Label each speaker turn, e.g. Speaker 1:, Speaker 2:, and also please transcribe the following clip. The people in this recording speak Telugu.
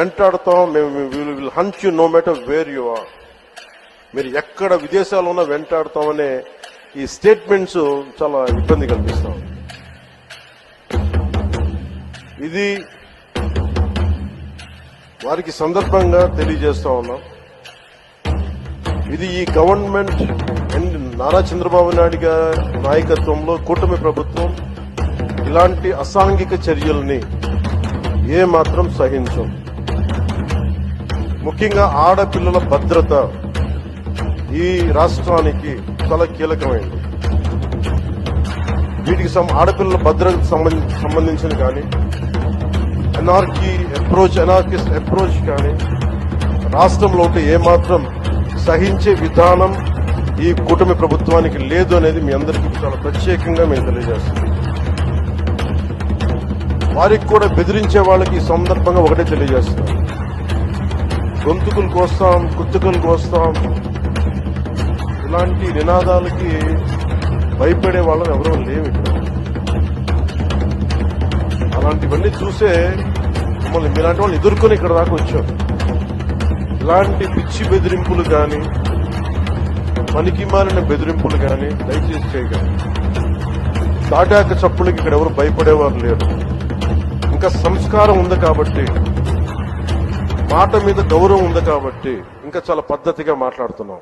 Speaker 1: వెంటాడతాం, మేము will hunt you no matter where you are. మీరు ఎక్కడ విదేశాల్లో ఉన్నా వెంటాడతామనే ఈ స్టేట్మెంట్స్ చాలా ఇబ్బంది కల్పిస్తాం. ఇది వారికి సందర్భంగా తెలియజేస్తా ఉన్నాం. ఇది ఈ గవర్నమెంట్ నారా చంద్రబాబు నాయుడు గారి నాయకత్వంలో కూటమి ప్రభుత్వం ఇలాంటి అసాంఘిక చర్యల్ని ఏమాత్రం సహించం. ముఖ్యంగా ఆడపిల్లల భద్రత ఈ రాష్ట్రానికి చాలా కీలకమైంది. వీటికి ఆడపిల్లల భద్రతకు సంబంధించిన కానీ అనార్కిస్ట్ అప్రోచ్ కానీ రాష్ట్రంలో ఉంటే ఏమాత్రం సహించే విధానం ఈ కూటమి ప్రభుత్వానికి లేదు అనేది మీ అందరికీ చాలా ప్రత్యేకంగా మేము తెలియజేస్తున్నాం. వారికి కూడా బెదిరించే వాళ్ళకి ఈ సందర్భంగా ఒకటే తెలియజేస్తున్నాం. గొంతుకులు కోస్తాం, కుత్తుకలు కోస్తాం, ఇలాంటి నినాదాలకి భయపడే వాళ్ళని ఎవరూ లేవు ఇక్కడ. అలాంటివన్నీ చూసే మమ్మల్ని మీలాంటి వాళ్ళు ఎదుర్కొని ఇక్కడ దాకా వచ్చాం. ఇలాంటి పిచ్చి బెదిరింపులు కానీ పనికి మారిన బెదిరింపులు కానీ దయచేసి చేయగలరు. తాటాక చప్పులకి ఇక్కడ ఎవరు భయపడేవారు లేరు. ఇంకా సంస్కారం ఉంది కాబట్టి, మాట మీద గౌరవం ఉంది కాబట్టి ఇంకా చాలా పద్ధతిగా మాట్లాడుతున్నాం.